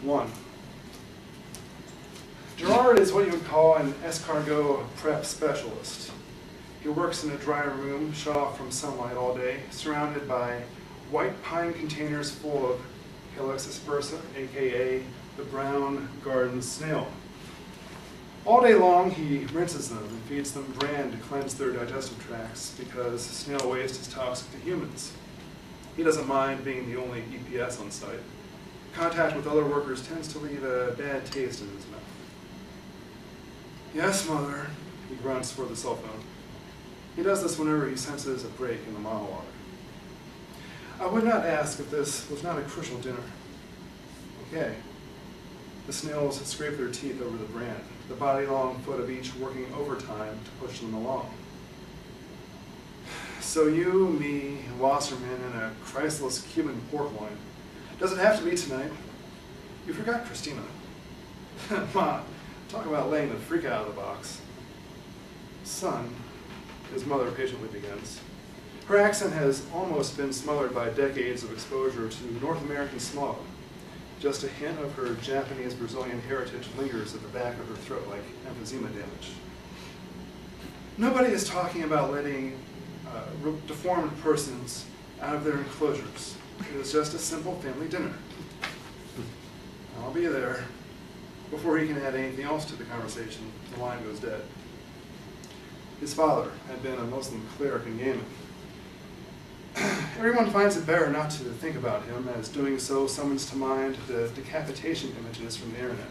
1. Gerard is what you would call an escargot prep specialist. He works in a dry room, shut off from sunlight all day, surrounded by white pine containers full of Helix aspersa, aka the brown garden snail. All day long he rinses them and feeds them bran to cleanse their digestive tracts because snail waste is toxic to humans. He doesn't mind being the only EPS on site. Contact with other workers tends to leave a bad taste in his mouth. Yes, Mother, he grunts for the cell phone. He does this whenever he senses a break in the monologue. I would not ask if this was not a crucial dinner. Okay. The snails scrape their teeth over the bran, the body-long foot of each working overtime to push them along. So you, me, and Wasserman and a Christless Cuban pork loin. Does it have to be tonight? You forgot Christina. Ma, talk about laying the freak out of the box. Son, his mother patiently begins. Her accent has almost been smothered by decades of exposure to North American smog. Just a hint of her Japanese-Brazilian heritage lingers at the back of her throat like emphysema damage. Nobody is talking about letting deformed persons out of their enclosures. It is just a simple family dinner. I'll be there. Before he can add anything else to the conversation, the line goes dead. His father had been a Muslim cleric in Yemen. Everyone finds it better not to think about him, as doing so summons to mind the decapitation images from the internet.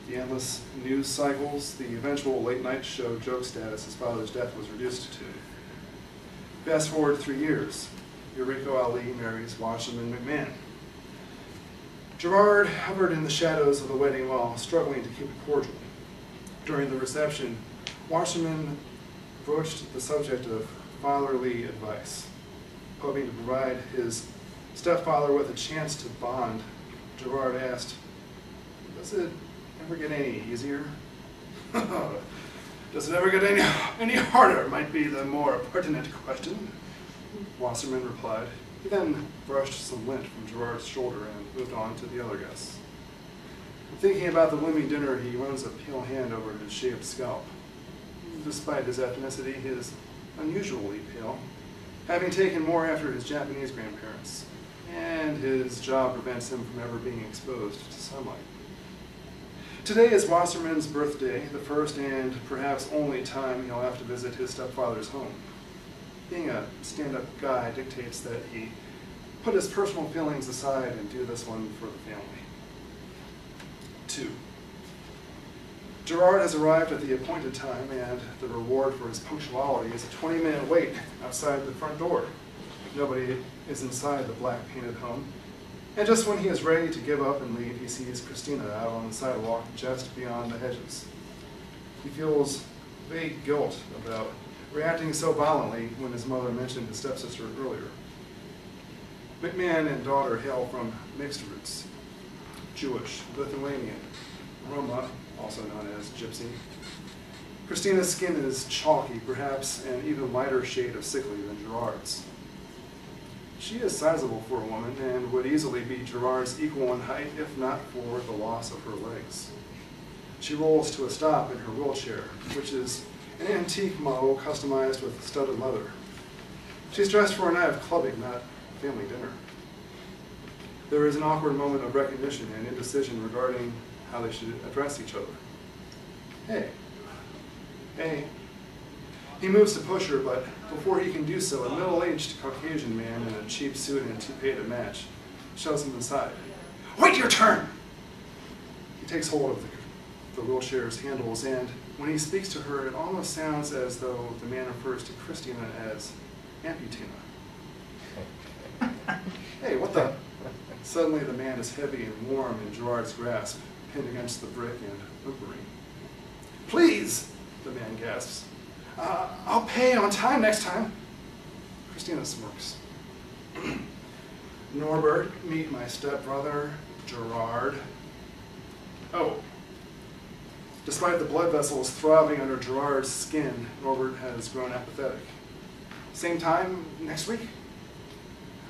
The endless news cycles, the eventual late-night show joke status his father's death was reduced to. Fast forward 3 years, Eureka Ali marries Wasserman McMahon. Gerard hovered in the shadows of the wedding while struggling to keep it cordial. During the reception, Wasserman broached the subject of fatherly advice. Hoping to provide his stepfather with a chance to bond, Gerard asked, "Does it ever get any easier?" "Does it ever get any harder?" might be the more pertinent question, Wasserman replied. He then brushed some lint from Gerard's shoulder and moved on to the other guests. Thinking about the looming dinner, he runs a pale hand over his shaved scalp. Despite his ethnicity, he is unusually pale, having taken more after his Japanese grandparents, and his job prevents him from ever being exposed to sunlight. Today is Wasserman's birthday, the first and perhaps only time he'll have to visit his stepfather's home. Being a stand-up guy dictates that he put his personal feelings aside and do this one for the family. 2. Gerard has arrived at the appointed time, and the reward for his punctuality is a 20-minute wait outside the front door. Nobody is inside the black-painted home, and just when he is ready to give up and leave, he sees Christina out on the sidewalk just beyond the hedges. He feels vague guilt about reacting so violently when his mother mentioned his stepsister earlier. McMahon and daughter hail from mixed roots: Jewish, Lithuanian, Roma, also known as Gypsy. Christina's skin is chalky, perhaps an even lighter shade of sickly than Gerard's. She is sizable for a woman and would easily be Gerard's equal in height if not for the loss of her legs. She rolls to a stop in her wheelchair, which is an antique model customized with studded leather. She's dressed for a night of clubbing, not family dinner. There is an awkward moment of recognition and indecision regarding how they should address each other. Hey. Hey. He moves to push her, but before he can do so, a middle-aged Caucasian man in a cheap suit and toupee to match shoves him aside. "Wait your turn!" He takes hold of the wheelchair's handles, and when he speaks to her, it almost sounds as though the man refers to Christina as Amputina. Hey, what the? Suddenly the man is heavy and warm in Gerard's grasp, pinned against the brick and whimpering. "Please," the man gasps. "I'll pay on time next time." Christina smirks. "Norbert, meet my stepbrother, Gerard." Oh. Despite the blood vessels throbbing under Gerard's skin, Norbert has grown apathetic. "Same time next week?"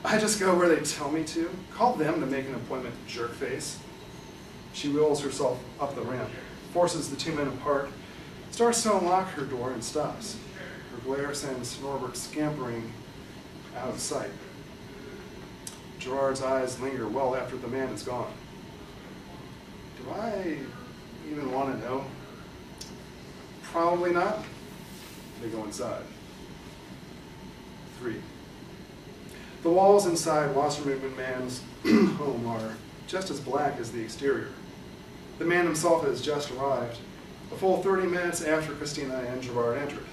"I just go where they tell me to. Call them to make an appointment, jerkface." She wheels herself up the ramp, forces the two men apart, starts to unlock her door and stops. Her glare sends Norbert scampering out of sight. Gerard's eyes linger well after the man is gone. Do I even want to know? Probably not. They go inside. 3. The walls inside Wasserman Man's home are just as black as the exterior. The man himself has just arrived, a full 30 minutes after Christina and Gerard entered.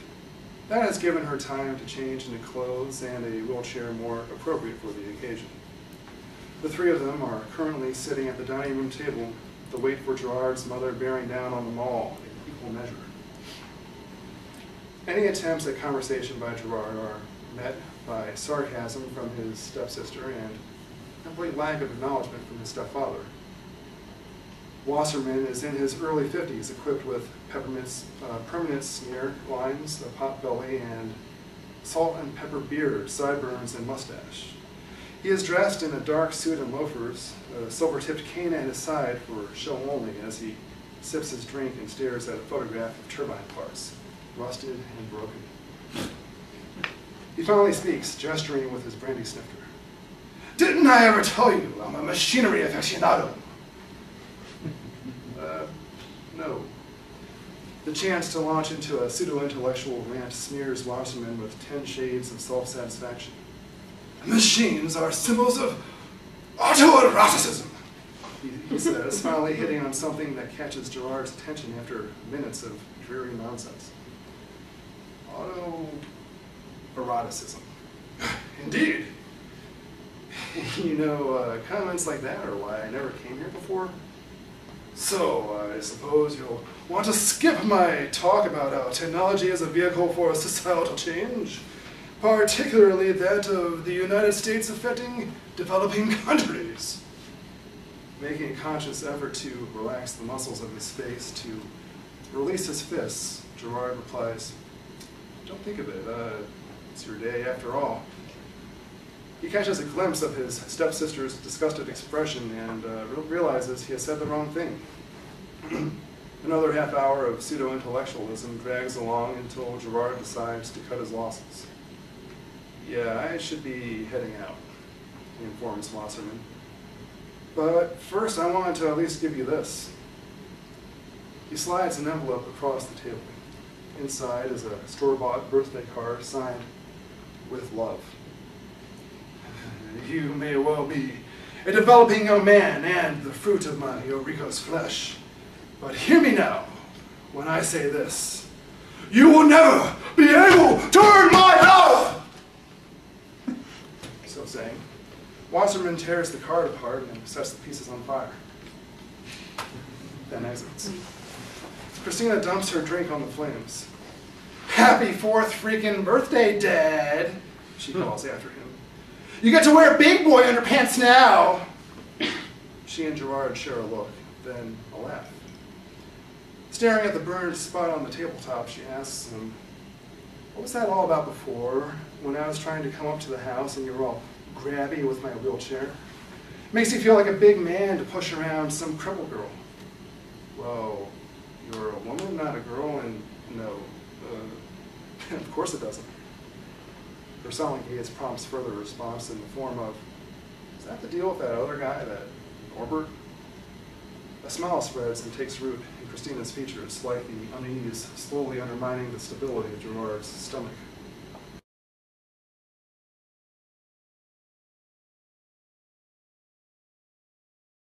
That has given her time to change into clothes and a wheelchair more appropriate for the occasion. The three of them are currently sitting at the dining room table, the weight for Gerard's mother bearing down on them all in equal measure. Any attempts at conversation by Gerard are met by sarcasm from his stepsister and complete lack of acknowledgement from his stepfather. Wasserman is in his early 50s, equipped with permanent sneer lines, a pot belly, and salt and pepper beard, sideburns, and mustache. He is dressed in a dark suit and loafers, a silver-tipped cane at his side for show only as he sips his drink and stares at a photograph of turbine parts, rusted and broken. He finally speaks, gesturing with his brandy snifter. "Didn't I ever tell you I'm a machinery aficionado?" No. The chance to launch into a pseudo-intellectual rant smears Wasserman with 10 shades of self-satisfaction. "Machines are symbols of autoeroticism," he says, finally hitting on something that catches Gerard's attention after minutes of dreary nonsense. Autoeroticism. Indeed. You know, comments like that are why I never came here before. So, I suppose you'll want to skip my talk about how technology is a vehicle for societal change, particularly that of the United States affecting developing countries. Making a conscious effort to relax the muscles of his face to release his fists, Gerard replies, "Don't think of it. It's your day after all." He catches a glimpse of his stepsister's disgusted expression and realizes he has said the wrong thing. Another half hour of pseudo-intellectualism drags along until Gerard decides to cut his losses. "Yeah, I should be heading out," he informs Wasserman. "But first I wanted to at least give you this." He slides an envelope across the table. Inside is a store-bought birthday card signed, "With love." "You may well be a developing young man and the fruit of my Eureka's flesh. But hear me now when I say this. You will never be able to earn my love!" So saying, Wasserman tears the card apart and sets the pieces on fire. Then exits. Christina dumps her drink on the flames. "Happy 4th freaking birthday, Dad," she calls after him. "You get to wear big boy underpants now." She and Gerard share a look, then a laugh. Staring at the burned spot on the tabletop, she asks him, "What was that all about before, when I was trying to come up to the house and you were all grabby with my wheelchair? Makes you feel like a big man to push around some crippled girl." "Well, you're a woman, not a girl, and no, of course it doesn't." Her silent gaze prompts further response in the form of, "Is that the deal with that other guy, that Norbert?" A smile spreads and takes root in Christina's features, like the unease slowly undermining the stability of Gerard's stomach.